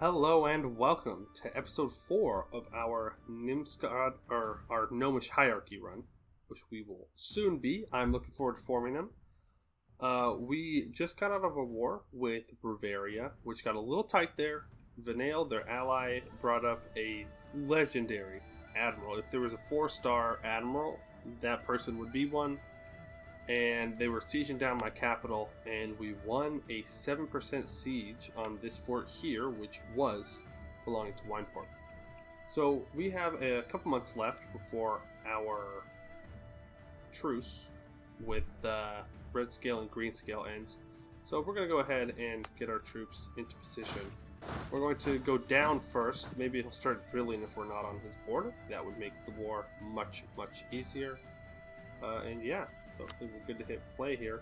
Hello and welcome to episode 4 of our Nimsgard, or our Gnomish hierarchy run, which we will soon be. I'm looking forward to forming them. We just got out of a war with Bavaria, which got a little tight there. Vanale, their ally, brought up a legendary admiral. If there was a 4-star admiral, that person would be one. And they were sieging down my capital, and we won a 7% siege on this fort here, which was belonging to Wineport. So we have a couple months left before our truce with red scale and green scale ends. So we're going to go ahead and get our troops into position. We're going to go down first. Maybe he'll start drilling if we're not on his border. That would make the war much easier. And yeah. So I think we're good to hit play here.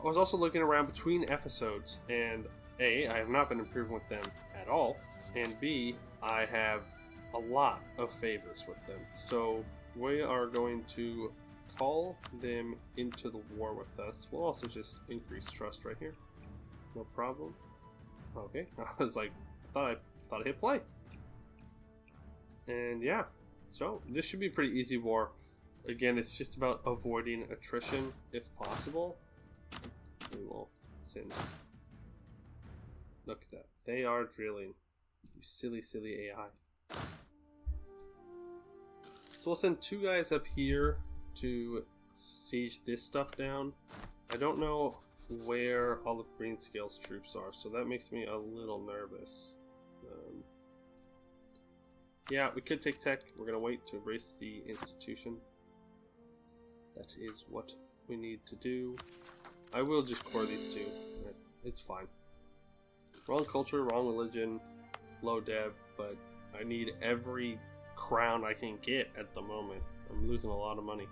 I was also looking around between episodes, and A, I have not been improving with them at all, and B, I have a lot of favors with them. So we are going to call them into the war with us. We'll also just increase trust right here. No problem. Okay, I was like, I thought I hit play. And yeah, so this should be a pretty easy war. Again, it's just about avoiding attrition if possible. We will send. Look at that. They are drilling. You silly AI. So we'll send 2 guys up here to siege this stuff down. I don't know where all of Greenscale's troops are, so that makes me a little nervous. Yeah, we could take tech. We're going to wait to erase the institution. That is what we need to do. I will just core these 2. It's fine. Wrong culture, wrong religion, low dev, but I need every crown I can get at the moment. I'm losing a lot of money.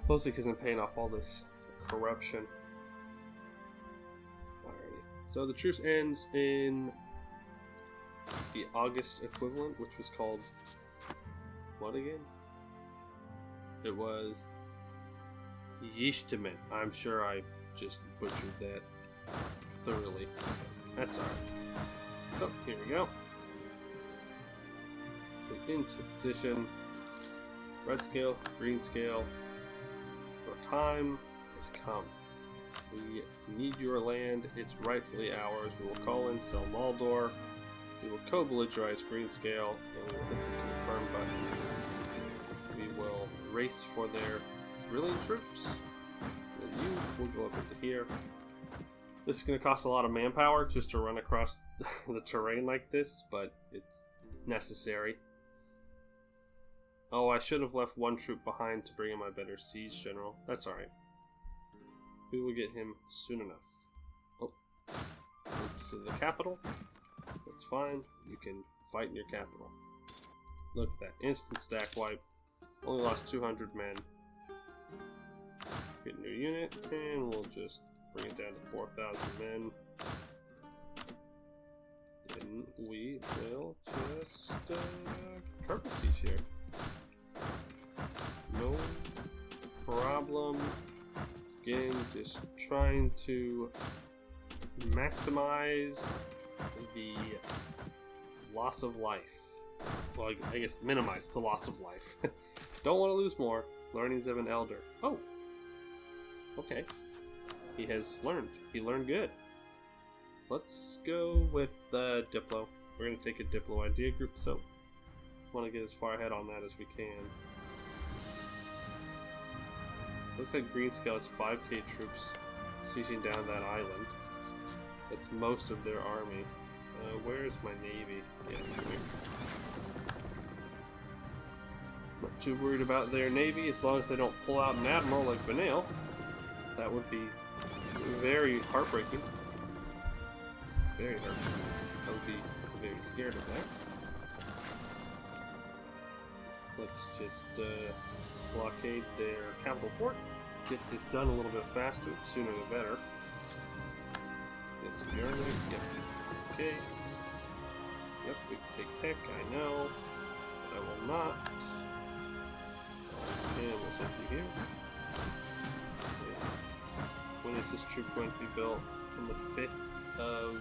Mostly because I'm paying off all this corruption. Alrighty. So the truce ends in the August equivalent, which was called what again? It was Yishtiman. I'm sure I just butchered that thoroughly. That's alright. So, here we go. We're into position. Red scale, green scale. Our time has come. We need your land. It's rightfully ours. We will call in Sel Maldor. We will co-belligerize green scale, and we will hit the confirm button. We will race for their drilling troops. And you will go up into here. This is going to cost a lot of manpower just to run across the terrain like this, but it's necessary. Oh, I should have left 1 troop behind to bring in my better siege general. That's alright. We will get him soon enough. Oh, to the capital. That's fine. You can fight in your capital. Look at that. Instant stack wipe. Only lost 200 men. Get a new unit, and we'll just bring it down to 4,000 men. Then we will just carpet siege here. No problem. Again, just trying to maximize the loss of life. Well, I guess minimize the loss of life. Don't want to lose more. Learnings of an elder. Oh. Okay. He has learned. He learned good. Let's go with Diplo. We're going to take a Diplo idea group, so want to get as far ahead on that as we can. Looks like Greenscale has 5k troops sieging down that island. That's most of their army. Where is my navy? Yeah, here. Not too worried about their navy as long as they don't pull out an admiral like Vanale. That would be very heartbreaking. Very heartbreaking. I would be very scared of that. Let's just blockade their capital fort. Get this done a little bit faster. Sooner the better. Yes, we are ready. Yep. Okay. Yep, we can take tech, I know. But I will not. And we'll set you here. Okay. When is this troop going to be built? On the 5th of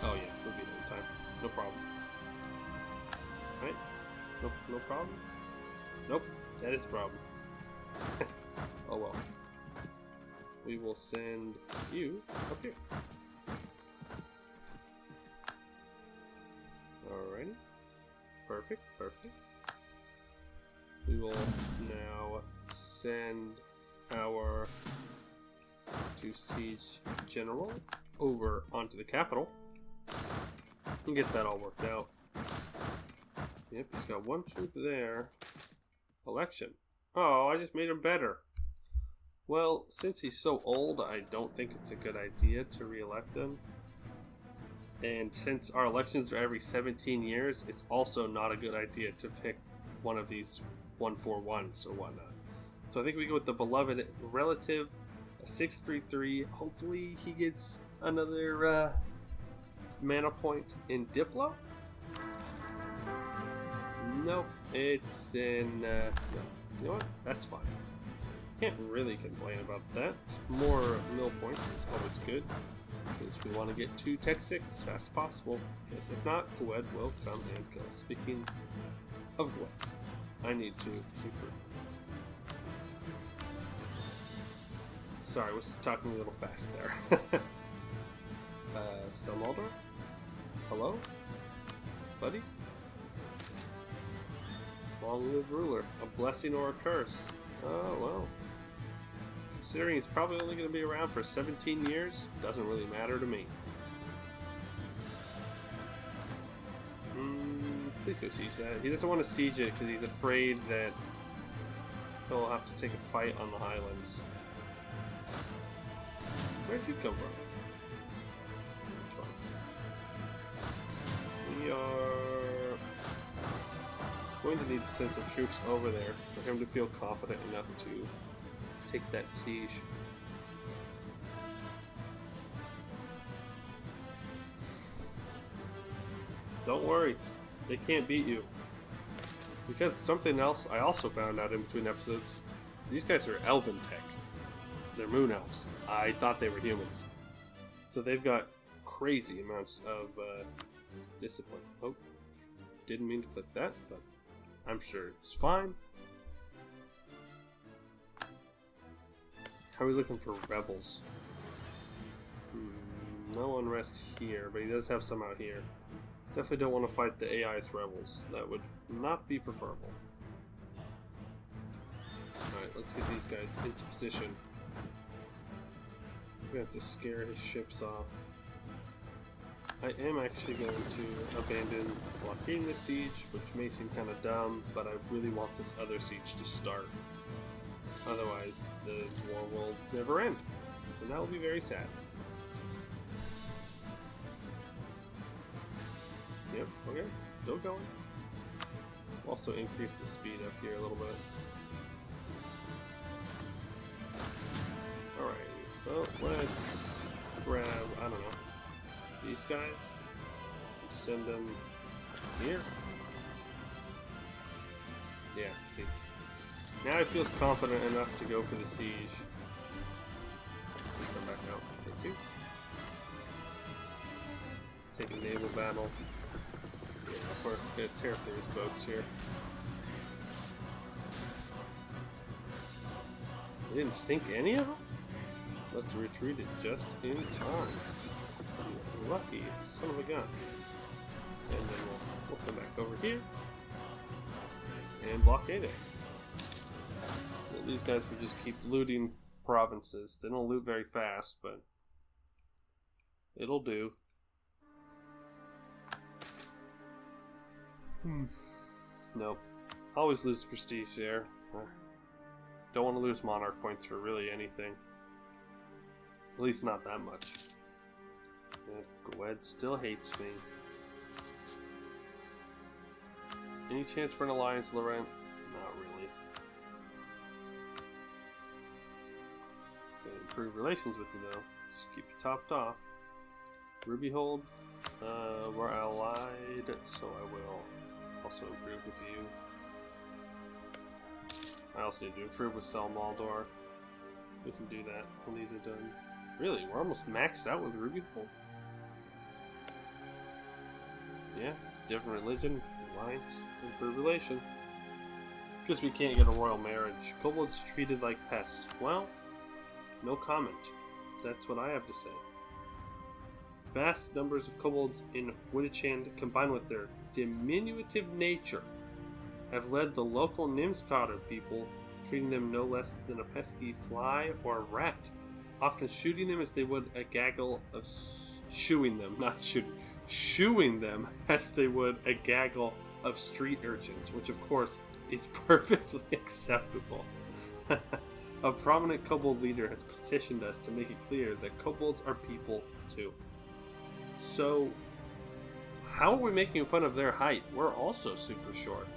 Oh yeah, we'll be there in time. No problem. Right? Nope, no problem? Nope, that is a problem. Oh well. We will send you up here. Alrighty. Perfect, perfect. We will now send our to siege general over onto the capital and get that all worked out. Yep, he's got one troop there. Election. Oh, I just made him better. Well, since he's so old, I don't think it's a good idea to re-elect him. And since our elections are every 17 years, it's also not a good idea to pick one of these 141s or whatnot. So I think we go with the beloved relative, a 633. Hopefully he gets another mana point in Diplo. Nope, it's in. No. You know what? That's fine. Can't really complain about that. More mill points is always good, because we want to get to Tech 6 as fast as possible. Because if not, Gawed will come and kill us. Speaking of Gawed, I need to improve. Sorry, I was talking a little fast there. Selmaldor? Hello? Buddy? Long live ruler. A blessing or a curse. Oh, well. Considering he's probably only going to be around for 17 years, doesn't really matter to me. Please go siege that. He doesn't want to siege it because he's afraid that he'll have to take a fight on the Highlands. Where'd you come from? We are going to need to send some troops over there for him to feel confident enough to take that siege. Don't worry, they can't beat you. Because something else I also found out in between episodes, these guys are elven tech. They're moon elves. I thought they were humans. So they've got crazy amounts of discipline. Oh, didn't mean to click that, but I'm sure it's fine. How are we looking for rebels? No unrest here, but he does have some out here. Definitely don't want to fight the AI's rebels. That would not be preferable. Alright, let's get these guys into position. We have to scare his ships off. I am actually going to abandon blockading the siege, which may seem kind of dumb, but I really want this other siege to start. Otherwise, the war will never end, and that will be very sad. Yep, okay, still going. Also increase the speed up here a little bit. Alright, so let's grab, I don't know, these guys and send them here. Yeah, see. Now he feels confident enough to go for the siege. Let's come back out. Thank you. Take a naval battle. Yeah, we're gonna tear through his boats here. They didn't sink any of them? Must have retreated just in time. Lucky son of a gun. And then we'll come back over here and blockade it. These guys will just keep looting provinces. They don't loot very fast, but it'll do. Nope. Always lose prestige there. Don't want to lose monarch points for really anything. At least not that much. Gawed still hates me. Any chance for an alliance, Laurent? Not really. Gonna improve relations with you though. Just keep you topped off. Ruby hold. We're allied, so I will also improve with you. I also need to improve with Selmaldor. We can do that when these are done. Really, we're almost maxed out with Ruby hold. Yeah, different religion, alliance, improved relation. It's because we can't get a royal marriage. Kobolds treated like pests. Well, no comment. That's what I have to say. Vast numbers of kobolds in Witchhand, combined with their diminutive nature, have led the local Nimscotter people, treating them no less than a pesky fly or a rat, often shooting them as they would a gaggle of shooing them as they would a gaggle of street urchins, which of course is perfectly acceptable. A prominent kobold leader has petitioned us to make it clear that kobolds are people too. So, how are we making fun of their height? We're also super short.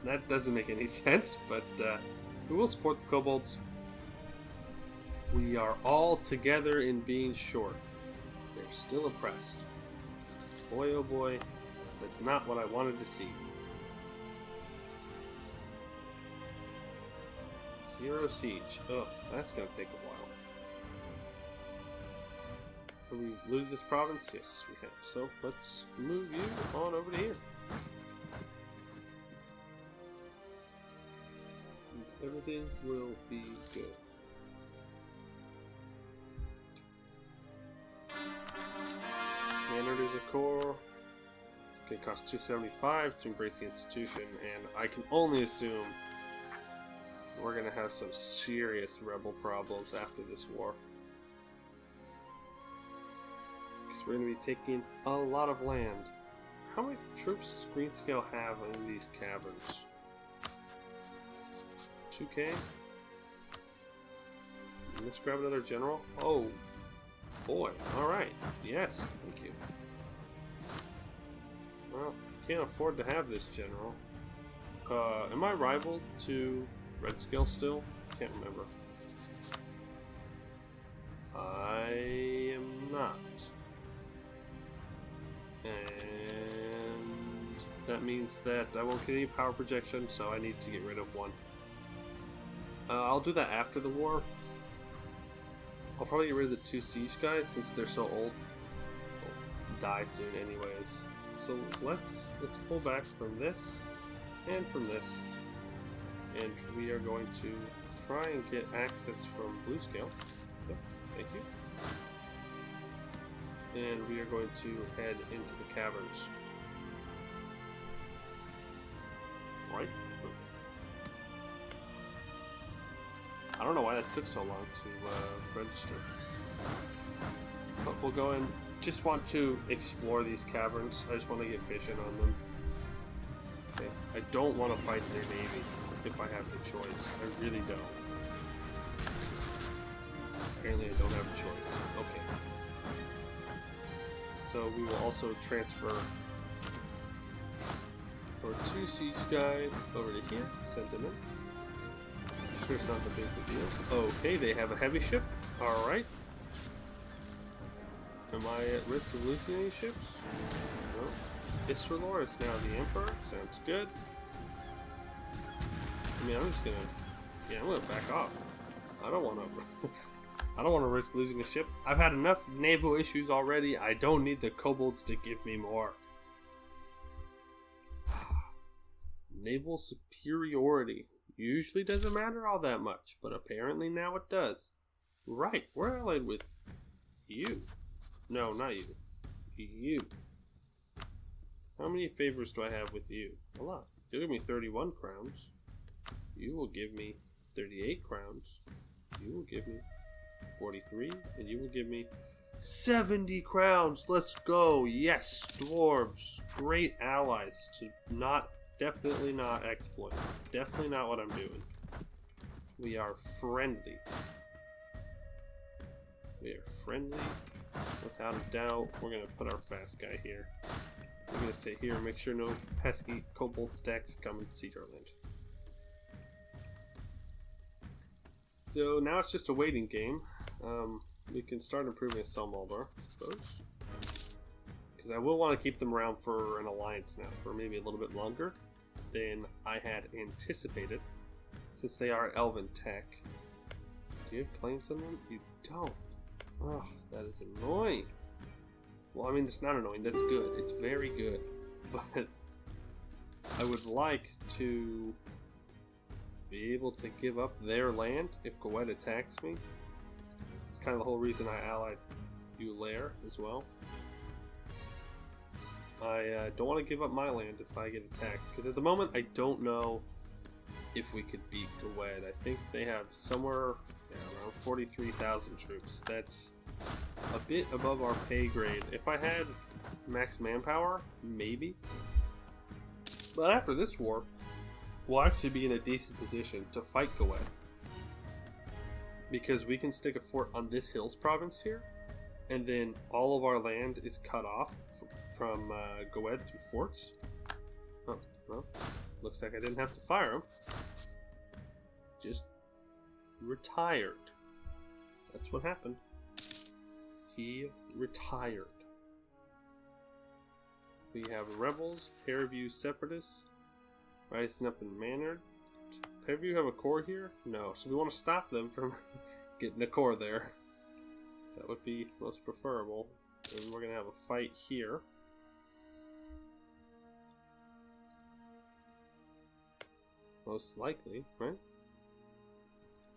That doesn't make any sense, but we will support the kobolds. We are all together in being short. They're still oppressed. Boy, oh boy, that's not what I wanted to see. 0 siege. Oh, that's going to take a while. Will we lose this province? Yes, we have. So let's move you on over to here. And everything will be good. Manor is a core. Okay, cost 275 to embrace the institution, and I can only assume we're gonna have some serious rebel problems after this war. Because we're gonna be taking a lot of land. How many troops does Greenscale have in these caverns? 2k? Let's grab another general. Oh boy, alright. Yes, thank you. Well, can't afford to have this general. Am I rivaled to Redscale still? Can't remember. I am not. And that means that I won't get any power projection, so I need to get rid of one. I'll do that after the war. I'll probably get rid of the 2 siege guys since they're so old. They'll die soon anyways. So let's pull back from this and from this. And we are going to try and get access from Bluescale. Yep, thank you. And we are going to head into the caverns. Right? I don't know why that took so long to register. But we'll go in. Just want to explore these caverns. I just want to get vision on them. Okay. I don't want to fight their navy if I have the choice. I really don't. Apparently I don't have a choice. Okay. So we will also transfer our 2 siege guys over to here. Send them in. Sure, it's not the big deal. Okay, they have a heavy ship. Alright. Am I at risk of losing any ships? No. Istralor is now the Emperor. Sounds good. I mean, I'm just gonna... Yeah, I'm gonna back off. I don't wanna... I don't wanna risk losing a ship. I've had enough naval issues already. I don't need the kobolds to give me more. Naval superiority. Usually doesn't matter all that much, but apparently now it does. Right, we're allied with you. No, not you. You. How many favors do I have with you? A lot. You'll give me 31 crowns. You will give me 38 crowns. You will give me 43. And you will give me 70 crowns. Let's go. Yes, dwarves. Great allies to definitely not exploit. Definitely not what I'm doing. We are friendly. We are friendly. Without a doubt, we're going to put our fast guy here. We're going to stay here and make sure no pesky kobold stacks come and siege our land. So now it's just a waiting game. We can start improving a Selmaldor, I suppose. Because I will want to keep them around for an alliance now, for maybe a little bit longer than I had anticipated, since they are elven tech. Do you have claims on them? You don't. Oh, that is annoying. Well, I mean, it's not annoying. That's good. It's very good. But I would like to be able to give up their land if Gawed attacks me. It's kind of the whole reason I allied you Lair as well. I don't want to give up my land if I get attacked, because at the moment I don't know if we could beat Gawed. I think they have somewhere around 43,000 troops. That's a bit above our pay grade. If I had max manpower, maybe. But after this war, we'll actually be in a decent position to fight Gawed, because we can stick a fort on this hills province here, and then all of our land is cut off from Gawed through forts. Oh, well, looks like I didn't have to fire him. Just retired. That's what happened. He retired. We have rebels, Pairview separatists, rising up in Maynard. Pairview have a core here? No, so we want to stop them from getting a core there. That would be most preferable. And we're going to have a fight here. Most likely, right?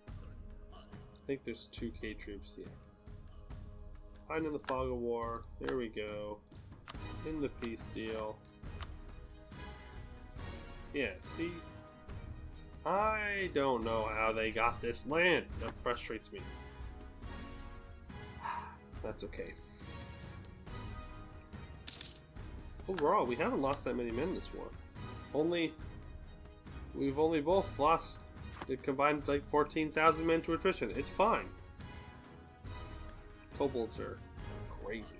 I think there's 2k troops, yeah. Hiding in the fog of war. There we go. In the peace deal. Yeah, see? I don't know how they got this land. That frustrates me. That's okay. Overall, we haven't lost that many men this war. We've only both lost a combined like 14,000 men to attrition. It's fine. Kobolds are crazy.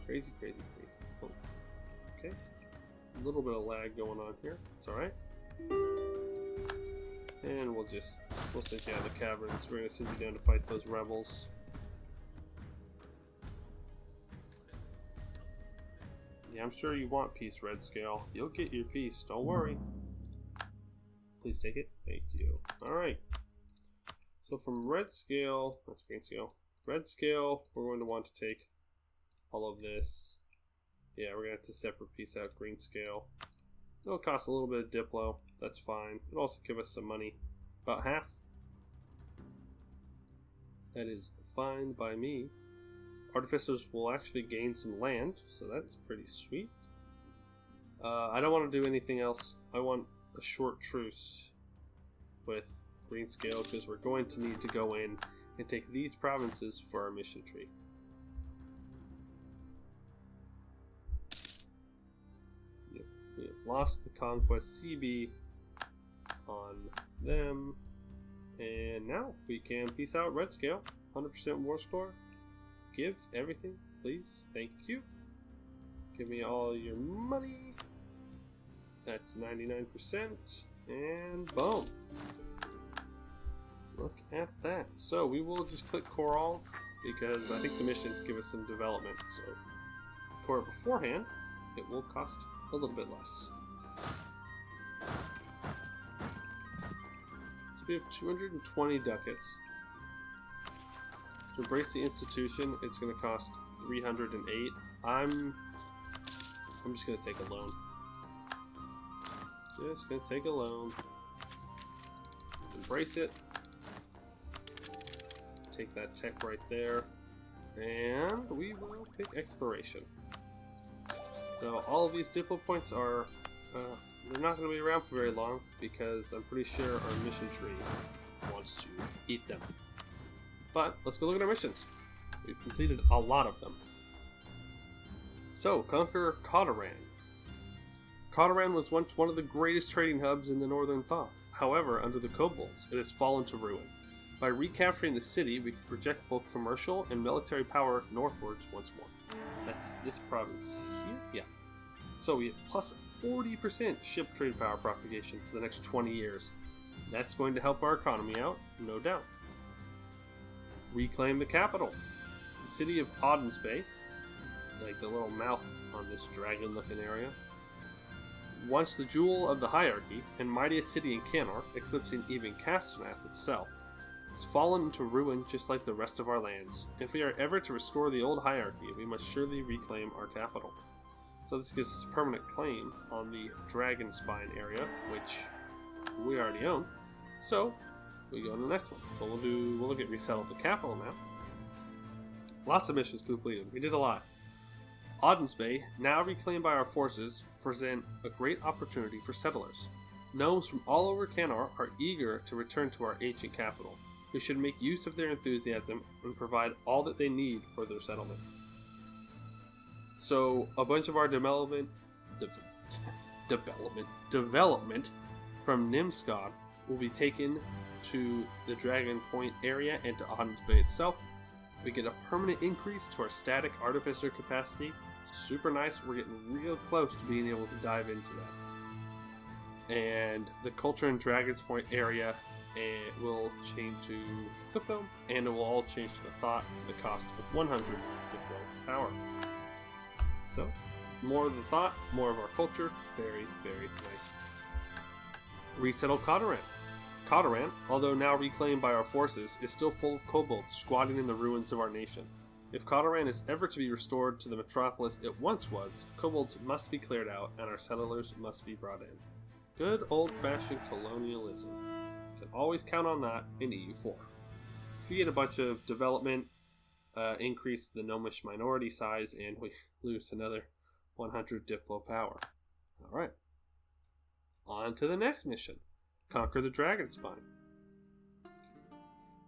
Crazy, crazy, crazy. Oh. Okay. A little bit of lag going on here. It's alright. And we'll send you out of the caverns. We're going to send you down to fight those rebels. Yeah, I'm sure you want peace, Red Scale. You'll get your peace. Don't worry. Please take it. Thank you. Alright. So from Red Scale, that's Green Scale. Red Scale, we're going to want to take all of this. Yeah, we're going to have to separate piece out Green Scale. It'll cost a little bit of Diplo. That's fine. It'll also give us some money. About half. That is fine by me. Artificers will actually gain some land, so that's pretty sweet. I don't want to do anything else. I want a short truce with Green Scale, because we're going to need to go in and take these provinces for our mission tree. Yep. We have lost the conquest CB on them, and now we can peace out Red Scale. 100% war score. Give everything, please. Thank you. Give me all your money. That's 99%. And boom. Look at that. So we will just click core all, because I think the missions give us some development. So core beforehand, it will cost a little bit less. So we have 220 ducats. To embrace the institution, it's going to cost 308. I'm just going to take a loan. Just going to take a loan. Embrace it. Take that tech right there. And we will pick exploration. Now, all of these diplo points are... they're not going to be around for very long, because I'm pretty sure our mission tree wants to eat them. But let's go look at our missions. We've completed a lot of them. So, conquer Kodoran. Kodoran was once one of the greatest trading hubs in the Northern Thaw. However, under the Kobolds, it has fallen to ruin. By recapturing the city, we can project both commercial and military power northwards once more. That's this province here? Yeah. So we have plus 40% ship trade power propagation for the next 20 years. That's going to help our economy out, no doubt. Reclaim the capital. The city of Odensbay, like the little mouth on this dragon-looking area, once the jewel of the hierarchy and mightiest city in Canor, eclipsing even Castaneath itself. It's fallen into ruin just like the rest of our lands. If we are ever to restore the old hierarchy, we must surely reclaim our capital. So this gives us a permanent claim on the Dragon Spine area, which we already own. So we go to the next one. But we'll look at resettle the capital now. Lots of missions completed. We did a lot. Auden's Bay, now reclaimed by our forces, present a great opportunity for settlers. Gnomes from all over Canor are eager to return to our ancient capital. We should make use of their enthusiasm and provide all that they need for their settlement. So a bunch of our development from Nimscod will be taken to the Dragon Point area and to Auden's Bay itself. We get a permanent increase to our static artificer capacity. Super nice. We're getting real close to being able to dive into that. And the Culture and Dragon's Point area will change to Cliffdome, and it will all change to the Thought at the cost of 100 Diplo power. So, more of the Thought, more of our culture. Very, very nice. Resettle Codoran. Codoran, although now reclaimed by our forces, is still full of kobolds squatting in the ruins of our nation. If Codoran is ever to be restored to the metropolis it once was, kobolds must be cleared out and our settlers must be brought in. Good old-fashioned colonialism. Can always count on that in EU4. We get a bunch of development, increase the Gnomish minority size, and we lose another 100 Diplo power. Alright. On to the next mission. Conquer the Dragon Spine.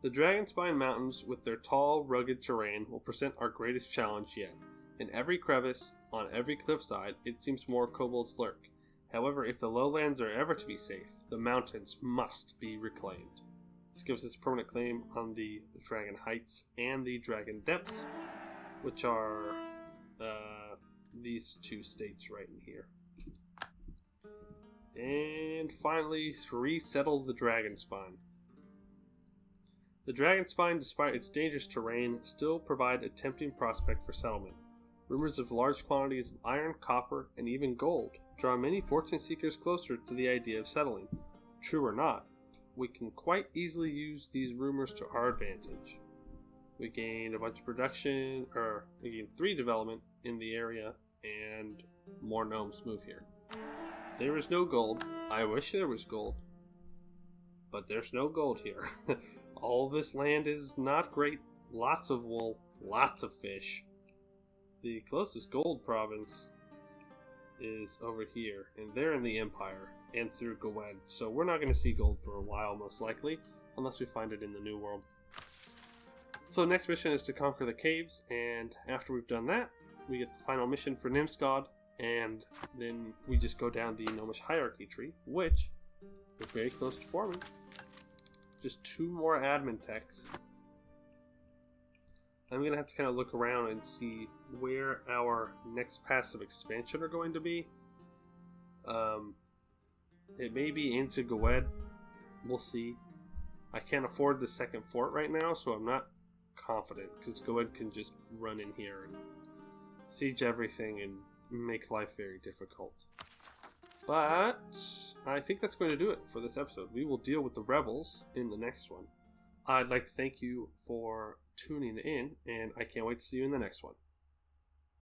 The Dragon Spine Mountains, with their tall, rugged terrain, will present our greatest challenge yet. In every crevice, on every cliffside, it seems more kobolds lurk. However, if the lowlands are ever to be safe, the mountains must be reclaimed. This gives us a permanent claim on the Dragon Heights and the Dragon Depths, which are these two states right in here. And finally, resettle the Dragon Spine. The Dragon Spine, despite its dangerous terrain, still provide a tempting prospect for settlement. Rumors of large quantities of iron, copper, and even gold draw many fortune seekers closer to the idea of settling. True or not, we can quite easily use these rumors to our advantage. We gain a bunch of production, or we gain 3 development in the area, and more gnomes move here. There is no gold. I wish there was gold, but there's no gold here. All this land is not great. Lots of wool, lots of fish. The closest gold province is over here, and they're in the Empire and through Gawed, so we're not going to see gold for a while, most likely, unless we find it in the New World. So next mission is to conquer the caves, and after we've done that, we get the final mission for Nimscod, and then we just go down the Gnomish hierarchy tree, which we're very close to forming. Just 2 more admin techs. I'm going to have to kind of look around and see where our next passive expansion are going to be. It may be into Gawed. We'll see. I can't afford the second fort right now, so I'm not confident, because Gawed can just run in here and siege everything and make life very difficult. But I think that's going to do it for this episode. We will deal with the rebels in the next one. I'd like to thank you for tuning in, and I can't wait to see you in the next one.